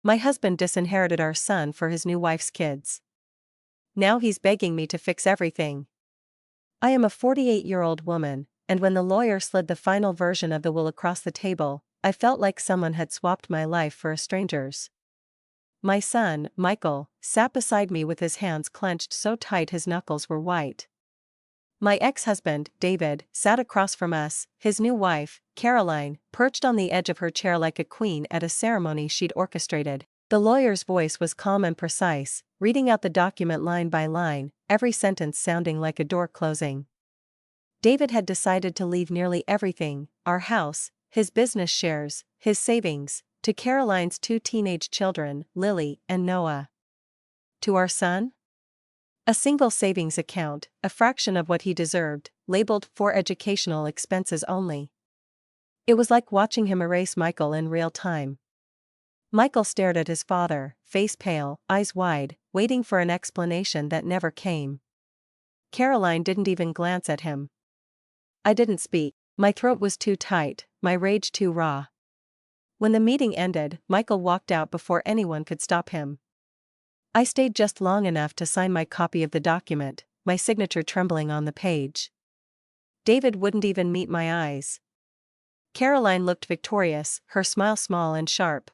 My husband disinherited our son for his new wife's kids. Now he's begging me to fix everything. I am a 48-year-old woman, and when the lawyer slid the final version of the will across the table, I felt like someone had swapped my life for a stranger's. My son, Michael, sat beside me with his hands clenched so tight his knuckles were white. My ex-husband, David, sat across from us, his new wife, Caroline, perched on the edge of her chair like a queen at a ceremony she'd orchestrated. The lawyer's voice was calm and precise, reading out the document line by line, every sentence sounding like a door closing. David had decided to leave nearly everything, our house, his business shares, his savings, to Caroline's 2 teenage children, Lily and Noah. To our son? A single savings account, a fraction of what he deserved, labeled for educational expenses only. It was like watching him erase Michael in real time. Michael stared at his father, face pale, eyes wide, waiting for an explanation that never came. Caroline didn't even glance at him. I didn't speak. My throat was too tight, my rage too raw. When the meeting ended, Michael walked out before anyone could stop him. I stayed just long enough to sign my copy of the document, my signature trembling on the page. David wouldn't even meet my eyes. Caroline looked victorious, her smile small and sharp.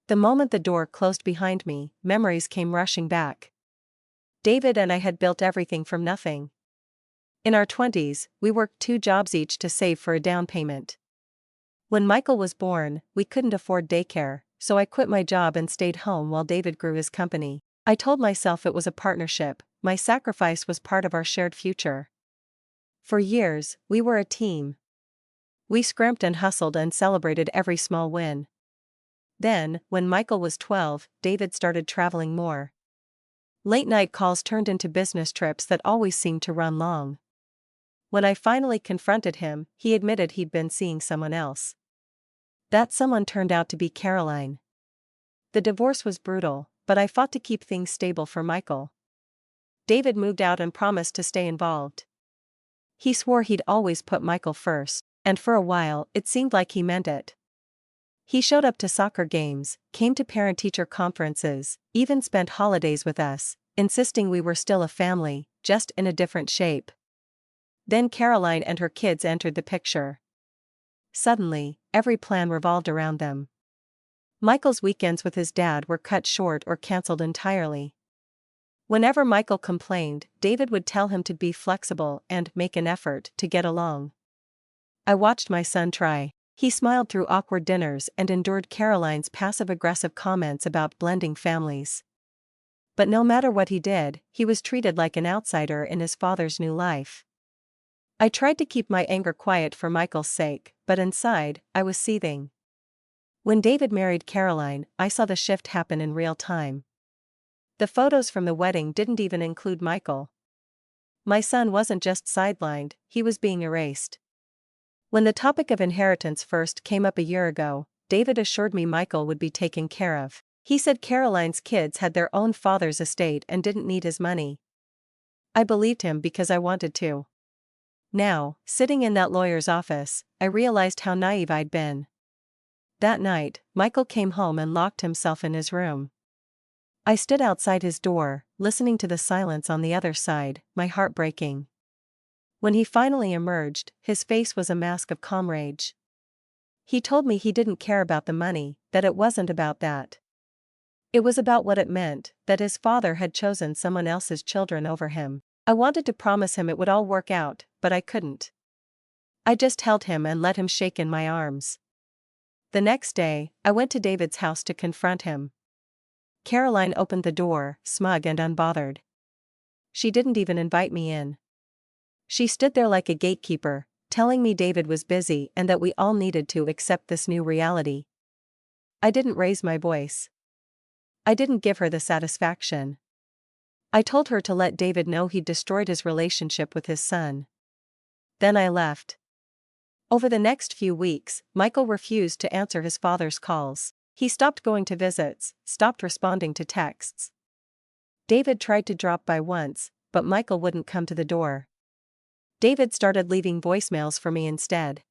The moment the door closed behind me, memories came rushing back. David and I had built everything from nothing. In our 20s, we worked 2 jobs each to save for a down payment. When Michael was born, we couldn't afford daycare, so I quit my job and stayed home while David grew his company. I told myself it was a partnership, my sacrifice was part of our shared future. For years, we were a team. We scrimped and hustled and celebrated every small win. Then, when Michael was 12, David started traveling more. Late-night calls turned into business trips that always seemed to run long. When I finally confronted him, he admitted he'd been seeing someone else. That someone turned out to be Caroline. The divorce was brutal, but I fought to keep things stable for Michael. David moved out and promised to stay involved. He swore he'd always put Michael first, and for a while, it seemed like he meant it. He showed up to soccer games, came to parent-teacher conferences, even spent holidays with us, insisting we were still a family, just in a different shape. Then Caroline and her kids entered the picture. Suddenly, every plan revolved around them. Michael's weekends with his dad were cut short or cancelled entirely. Whenever Michael complained, David would tell him to be flexible and make an effort to get along. I watched my son try. He smiled through awkward dinners and endured Caroline's passive-aggressive comments about blending families. But no matter what he did, he was treated like an outsider in his father's new life. I tried to keep my anger quiet for Michael's sake, but inside, I was seething. When David married Caroline, I saw the shift happen in real time. The photos from the wedding didn't even include Michael. My son wasn't just sidelined, he was being erased. When the topic of inheritance first came up a year ago, David assured me Michael would be taken care of. He said Caroline's kids had their own father's estate and didn't need his money. I believed him because I wanted to. Now, sitting in that lawyer's office, I realized how naive I'd been. That night, Michael came home and locked himself in his room. I stood outside his door, listening to the silence on the other side, my heart breaking. When he finally emerged, his face was a mask of calm rage. He told me he didn't care about the money, that it wasn't about that. It was about what it meant, that his father had chosen someone else's children over him. I wanted to promise him it would all work out, but I couldn't. I just held him and let him shake in my arms. The next day, I went to David's house to confront him. Caroline opened the door, smug and unbothered. She didn't even invite me in. She stood there like a gatekeeper, telling me David was busy and that we all needed to accept this new reality. I didn't raise my voice. I didn't give her the satisfaction. I told her to let David know he'd destroyed his relationship with his son. Then I left. Over the next few weeks, Michael refused to answer his father's calls. He stopped going to visits, stopped responding to texts. David tried to drop by once, but Michael wouldn't come to the door. David started leaving voicemails for me instead.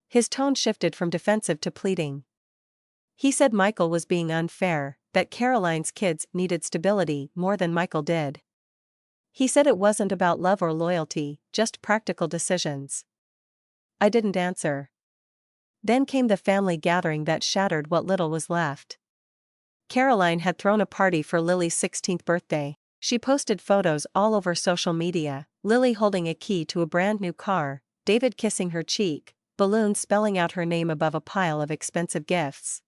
His tone shifted from defensive to pleading. He said Michael was being unfair, that Caroline's kids needed stability more than Michael did. He said it wasn't about love or loyalty, just practical decisions. I didn't answer. Then came the family gathering that shattered what little was left. Caroline had thrown a party for Lily's 16th birthday. She posted photos all over social media, Lily holding a key to a brand new car, David kissing her cheek, balloons spelling out her name above a pile of expensive gifts.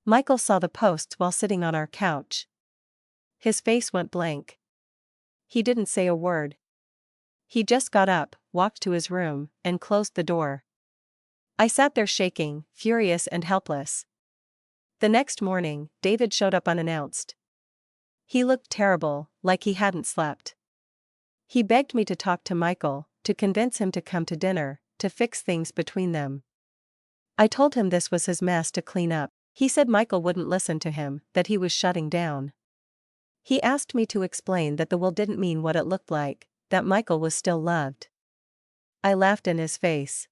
Michael saw the posts while sitting on our couch. His face went blank. He didn't say a word. He just got up, walked to his room, and closed the door. I sat there shaking, furious and helpless. The next morning, David showed up unannounced. He looked terrible, like he hadn't slept. He begged me to talk to Michael, to convince him to come to dinner, to fix things between them. I told him this was his mess to clean up. He said Michael wouldn't listen to him, that he was shutting down. He asked me to explain that the will didn't mean what it looked like, that Michael was still loved. I laughed in his face.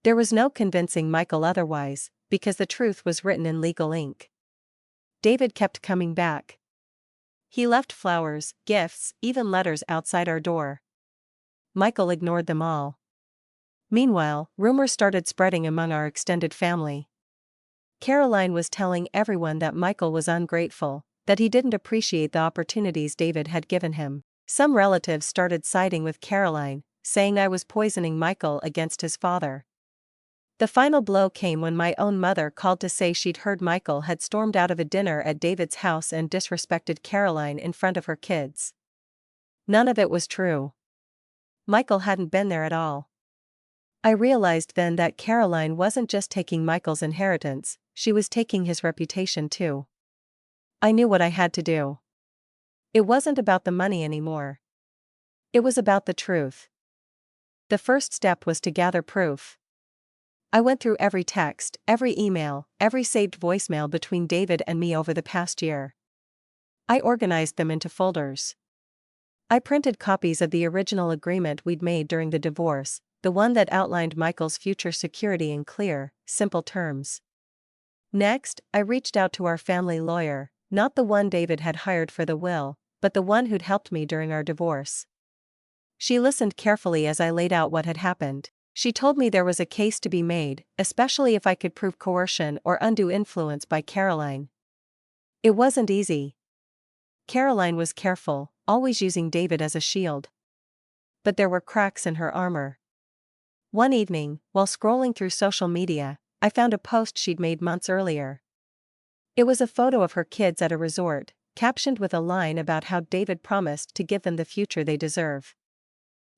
There was no convincing Michael otherwise, because the truth was written in legal ink. David kept coming back. He left flowers, gifts, even letters outside our door. Michael ignored them all. Meanwhile, rumors started spreading among our extended family. Caroline was telling everyone that Michael was ungrateful, that he didn't appreciate the opportunities David had given him. Some relatives started siding with Caroline, saying I was poisoning Michael against his father. The final blow came when my own mother called to say she'd heard Michael had stormed out of a dinner at David's house and disrespected Caroline in front of her kids. None of it was true. Michael hadn't been there at all. I realized then that Caroline wasn't just taking Michael's inheritance, she was taking his reputation too. I knew what I had to do. It wasn't about the money anymore. It was about the truth. The first step was to gather proof. I went through every text, every email, every saved voicemail between David and me over the past year. I organized them into folders. I printed copies of the original agreement we'd made during the divorce, the one that outlined Michael's future security in clear, simple terms. Next, I reached out to our family lawyer, not the one David had hired for the will, but the one who'd helped me during our divorce. She listened carefully as I laid out what had happened. She told me there was a case to be made, especially if I could prove coercion or undue influence by Caroline. It wasn't easy. Caroline was careful, always using David as a shield. But there were cracks in her armor. One evening, while scrolling through social media, I found a post she'd made months earlier. It was a photo of her kids at a resort, captioned with a line about how David promised to give them the future they deserve.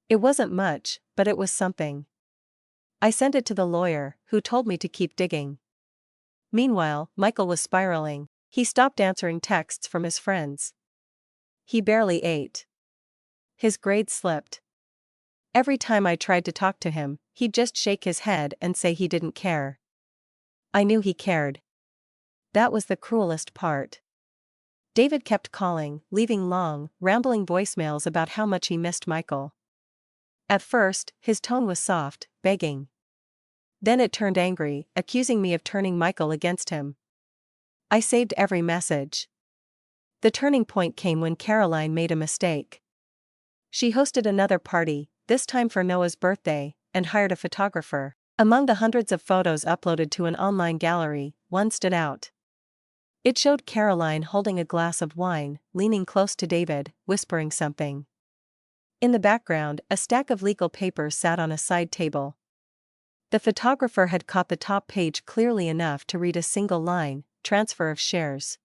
It wasn't much, but it was something. I sent it to the lawyer, who told me to keep digging. Meanwhile, Michael was spiraling. He stopped answering texts from his friends. He barely ate. His grades slipped. Every time I tried to talk to him, he'd just shake his head and say he didn't care. I knew he cared. That was the cruelest part. David kept calling, leaving long, rambling voicemails about how much he missed Michael. At first, his tone was soft, begging. Then it turned angry, accusing me of turning Michael against him. I saved every message. The turning point came when Caroline made a mistake. She hosted another party, this time for Noah's birthday, and hired a photographer. Among the hundreds of photos uploaded to an online gallery, one stood out. It showed Caroline holding a glass of wine, leaning close to David, whispering something. In the background, a stack of legal papers sat on a side table. The photographer had caught the top page clearly enough to read a single line, transfer of shares.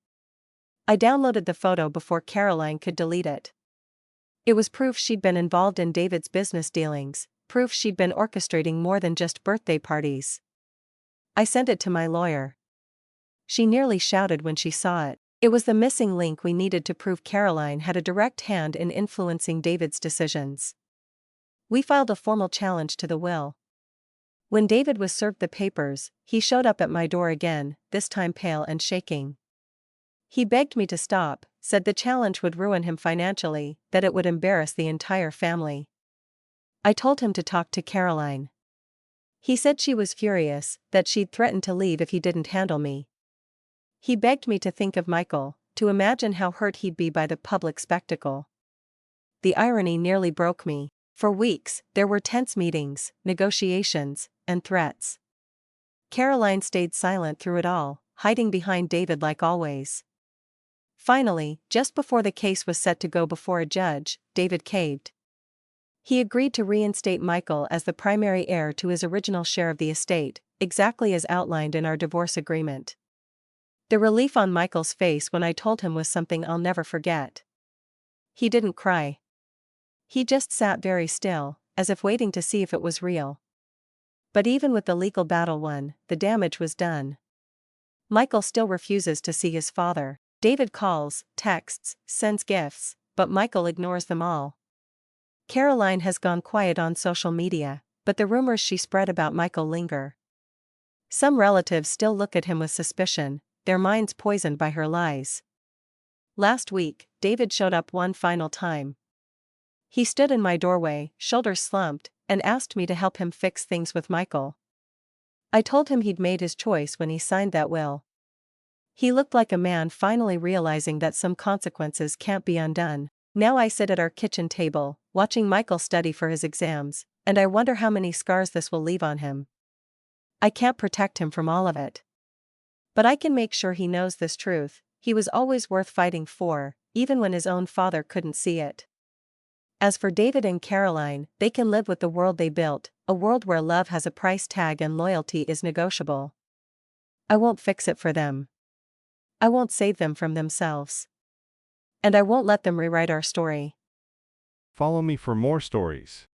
I downloaded the photo before Caroline could delete it. It was proof she'd been involved in David's business dealings, proof she'd been orchestrating more than just birthday parties. I sent it to my lawyer. She nearly shouted when she saw it. It was the missing link we needed to prove Caroline had a direct hand in influencing David's decisions. We filed a formal challenge to the will. When David was served the papers, he showed up at my door again, this time pale and shaking. He begged me to stop, said the challenge would ruin him financially, that it would embarrass the entire family. I told him to talk to Caroline. He said she was furious, that she'd threatened to leave if he didn't handle me. He begged me to think of Michael, to imagine how hurt he'd be by the public spectacle. The irony nearly broke me. For weeks, there were tense meetings, negotiations, and threats. Caroline stayed silent through it all, hiding behind David like always. Finally, just before the case was set to go before a judge, David caved. He agreed to reinstate Michael as the primary heir to his original share of the estate, exactly as outlined in our divorce agreement. The relief on Michael's face when I told him was something I'll never forget. He didn't cry. He just sat very still, as if waiting to see if it was real. But even with the legal battle won, the damage was done. Michael still refuses to see his father. David calls, texts, sends gifts, but Michael ignores them all. Caroline has gone quiet on social media, but the rumors she spread about Michael linger. Some relatives still look at him with suspicion, their minds poisoned by her lies. Last week, David showed up one final time. He stood in my doorway, shoulders slumped, and asked me to help him fix things with Michael. I told him he'd made his choice when he signed that will. He looked like a man finally realizing that some consequences can't be undone. Now I sit at our kitchen table, watching Michael study for his exams, and I wonder how many scars this will leave on him. I can't protect him from all of it. But I can make sure he knows this truth: he was always worth fighting for, even when his own father couldn't see it. As for David and Caroline, they can live with the world they built, a world where love has a price tag and loyalty is negotiable. I won't fix it for them. I won't save them from themselves. And I won't let them rewrite our story. Follow me for more stories.